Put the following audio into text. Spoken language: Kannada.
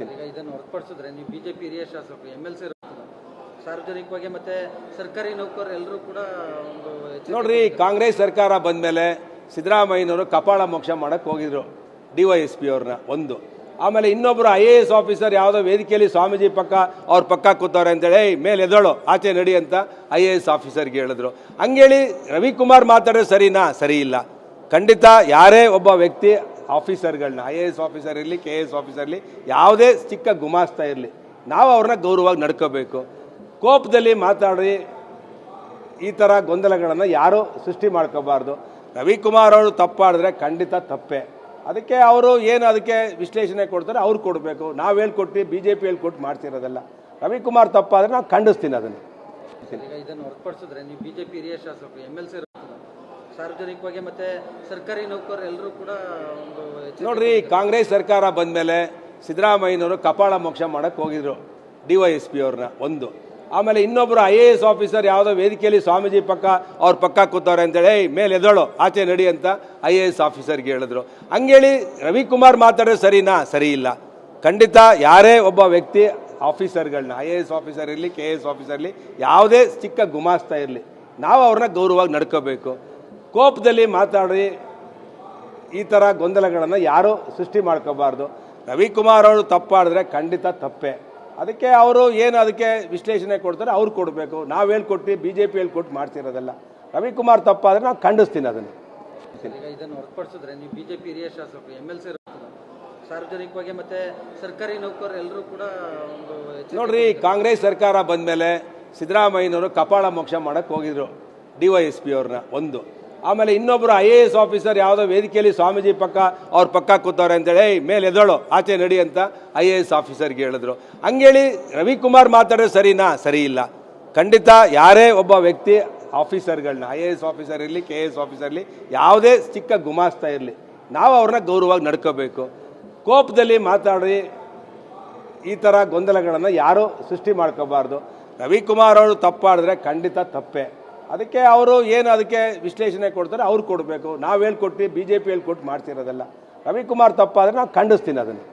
ಈಗ ಇದನ್ನು ಹೊರತುಪಡಿಸಿದ್ರೆ ನೀವು ಬಿಜೆಪಿ ಹಿರಿಯ ಶಾಸಕರು MLC ಸಾರ್ವಜನಿಕವಾಗಿ ಮತ್ತೆ ಸರ್ಕಾರಿ ನೌಕರರು ಎಲ್ಲರೂ ಕೂಡ ಒಂದು ನೋಡ್ರಿ, ಕಾಂಗ್ರೆಸ್ ಸರ್ಕಾರ ಬಂದ ಮೇಲೆ ಸಿದ್ದರಾಮಯ್ಯನವರು ಕಪಾಳ ಮೋಕ್ಷ ಮಾಡಕ್ಕೆ ಹೋಗಿದ್ರು DYSP ಅವ್ರನ್ನ ಒಂದು. ಆಮೇಲೆ ಇನ್ನೊಬ್ಬರು IAS ಆಫೀಸರ್ ಯಾವುದೋ ವೇದಿಕೆಯಲ್ಲಿ ಸ್ವಾಮೀಜಿ ಅವ್ರ ಪಕ್ಕ ಕೂತವ್ರೆ ಅಂತೇಳಿ ಮೇಲೆ ಎದಳು ಆಚೆ ನಡಿ ಅಂತ IAS ಆಫೀಸರ್ಗೆ ಹೇಳಿದ್ರು. ಹಂಗೇಳಿ ರವಿಕುಮಾರ್ ಮಾತಾಡೋದು ಸರಿನಾ? ಸರಿ ಇಲ್ಲ. ಖಂಡಿತ ಯಾರೇ ಒಬ್ಬ ವ್ಯಕ್ತಿ ಆಫೀಸರ್ಗಳನ್ನ IAS ಆಫೀಸರ್ ಇರಲಿ, KS ಆಫೀಸರ್ ಇರಲಿ, ಯಾವುದೇ ಚಿಕ್ಕ ಗುಮಾಸ್ತಾ ಇರಲಿ, ನಾವು ಅವ್ರನ್ನ ಗೌರವವಾಗಿ ನಡ್ಕೋಬೇಕು. ಕೋಪದಲ್ಲಿ ಮಾತಾಡಿ ಈ ಥರ ಗೊಂದಲಗಳನ್ನು ಯಾರೂ ಸೃಷ್ಟಿ ಮಾಡ್ಕೋಬಾರ್ದು. ರವಿಕುಮಾರ್ ಅವರು ತಪ್ಪಾಡಿದ್ರೆ ಖಂಡಿತ ತಪ್ಪೇ. ಅದಕ್ಕೆ ಅವರು ಏನು ಅದಕ್ಕೆ ವಿಶ್ಲೇಷಣೆ ಕೊಡ್ತಾರೆ ಅವ್ರು ಕೊಡಬೇಕು. ನಾವು ಹೇಳ್ಕೊಟ್ಟು BJP ಹೇಳ್ಕೊಟ್ಟು ಮಾಡ್ತಿರೋದಲ್ಲ. ರವಿಕುಮಾರ್ ತಪ್ಪಾದರೆ ನಾವು ಖಂಡಿಸ್ತೀನಿ ಅದನ್ನು. ಈಗ ಇದನ್ನು ಹೊರತುಪಡಿಸಿದ್ರೆ ನೀವು ಬಿಜೆಪಿ ಹಿರಿಯ ಶಾಸಕರು MLC ಸಾರ್ವಜನಿಕವಾಗಿ ಮತ್ತೆ ಸರ್ಕಾರಿ ನೌಕರರು ಎಲ್ಲರೂ ಕೂಡ ಒಂದು ನೋಡ್ರಿ, ಕಾಂಗ್ರೆಸ್ ಸರ್ಕಾರ ಬಂದ ಮೇಲೆ ಸಿದ್ದರಾಮಯ್ಯನವರು ಕಪಾಳ ಮೋಕ್ಷ ಮಾಡಕ್ಕೆ ಹೋಗಿದ್ರು DYSP ಅವ್ರನ್ನ ಒಂದು. ಆಮೇಲೆ ಇನ್ನೊಬ್ಬರು IAS ಆಫೀಸರ್ ಯಾವುದೋ ವೇದಿಕೆಯಲ್ಲಿ ಸ್ವಾಮೀಜಿ ಅವ್ರ ಪಕ್ಕ ಕೂತವ್ರೆ ಅಂತೇಳಿ ಮೇಲೆ ಎದಳು ಆಚೆ ನಡಿ ಅಂತ IAS ಆಫೀಸರ್ಗೆ ಹೇಳಿದ್ರು. ಹಂಗೇಳಿ ರವಿಕುಮಾರ್ ಮಾತಾಡೋದು ಸರಿನಾ? ಸರಿ ಇಲ್ಲ. ಖಂಡಿತ ಯಾರೇ ಒಬ್ಬ ವ್ಯಕ್ತಿ ಆಫೀಸರ್ಗಳನ್ನ IAS ಆಫೀಸರ್ ಇರಲಿ, KS ಆಫೀಸರ್ ಇರಲಿ, ಯಾವುದೇ ಚಿಕ್ಕ ಗುಮಾಸ್ತಾ ಇರಲಿ, ನಾವು ಅವ್ರನ್ನ ಗೌರವವಾಗಿ ನಡ್ಕೋಬೇಕು. ಕೋಪದಲ್ಲಿ ಮಾತಾಡಿ ಈ ಥರ ಗೊಂದಲಗಳನ್ನು ಯಾರೂ ಸೃಷ್ಟಿ ಮಾಡ್ಕೋಬಾರ್ದು. ರವಿಕುಮಾರ್ ಅವರು ತಪ್ಪಾಡಿದ್ರೆ ಖಂಡಿತ ತಪ್ಪೇ. ಅದಕ್ಕೆ ಅವರು ಏನು ಅದಕ್ಕೆ ವಿಶ್ಲೇಷಣೆ ಕೊಡ್ತಾರೆ ಅವ್ರು ಕೊಡಬೇಕು. ನಾವು ಹೇಳ್ಕೊಟ್ಟು BJP ಹೇಳ್ಕೊಟ್ಟು ಮಾಡ್ತಿರೋದಲ್ಲ. ರವಿಕುಮಾರ್ ತಪ್ಪಾದರೆ ನಾವು ಖಂಡಿಸ್ತೀನಿ ಅದನ್ನು. ಈಗ ಇದನ್ನು ಹೊರತುಪಡಿಸಿದ್ರೆ ನೀವು ಬಿಜೆಪಿ ಹಿರಿಯ ಶಾಸಕರು MLC ಸಾರ್ವಜನಿಕವಾಗಿ ಮತ್ತೆ ಸರ್ಕಾರಿ ನೌಕರರು ಎಲ್ಲರೂ ಕೂಡ ಒಂದು ನೋಡ್ರಿ, ಕಾಂಗ್ರೆಸ್ ಸರ್ಕಾರ ಬಂದ ಮೇಲೆ ಸಿದ್ದರಾಮಯ್ಯನವರು ಕಪಾಳ ಮೋಕ್ಷ ಮಾಡಕ್ಕೆ ಹೋಗಿದ್ರು DYSP ಅವ್ರನ್ನ ಒಂದು. ಆಮೇಲೆ ಇನ್ನೊಬ್ಬರು IAS ಆಫೀಸರ್ ಯಾವುದೋ ವೇದಿಕೆಯಲ್ಲಿ ಸ್ವಾಮೀಜಿ ಅವ್ರ ಪಕ್ಕ ಕೂತವ್ರೆ ಅಂತೇಳಿ ಮೇಲೆ ಎದಳು ಆಚೆ ನಡಿ ಅಂತ IAS ಆಫೀಸರ್ಗೆ ಹೇಳಿದ್ರು. ಹಂಗೇಳಿ ರವಿಕುಮಾರ್ ಮಾತಾಡೋದು ಸರಿನಾ? ಸರಿ ಇಲ್ಲ. ಖಂಡಿತ ಯಾರೇ ಒಬ್ಬ ವ್ಯಕ್ತಿ ಆಫೀಸರ್ಗಳನ್ನ IAS ಆಫೀಸರ್ ಇರಲಿ, KS ಆಫೀಸರ್ ಇರಲಿ, ಯಾವುದೇ ಚಿಕ್ಕ ಗುಮಾಸ್ತಾ ಇರಲಿ, ನಾವು ಅವ್ರನ್ನ ಗೌರವವಾಗಿ ನಡ್ಕೋಬೇಕು. ಕೋಪದಲ್ಲಿ ಮಾತಾಡಿ ಈ ಥರ ಗೊಂದಲಗಳನ್ನು ಯಾರೂ ಸೃಷ್ಟಿ ಮಾಡ್ಕೋಬಾರ್ದು. ರವಿಕುಮಾರ್ ಅವರು ತಪ್ಪಾಡಿದ್ರೆ ಖಂಡಿತ ತಪ್ಪೇ. ಅದಕ್ಕೆ ಅವರು ಏನು ಅದಕ್ಕೆ ವಿಶ್ಲೇಷಣೆ ಕೊಡ್ತಾರೆ ಅವ್ರು ಕೊಡಬೇಕು. ನಾವು ಹೇಳ್ಕೊಟ್ಟು BJP ಹೇಳ್ಕೊಟ್ಟು ಮಾಡ್ತಿರೋದಲ್ಲ. ರವಿಕುಮಾರ್ ತಪ್ಪಾದರೆ ನಾವು ಖಂಡಿಸ್ತೀನಿ ಅದನ್ನು.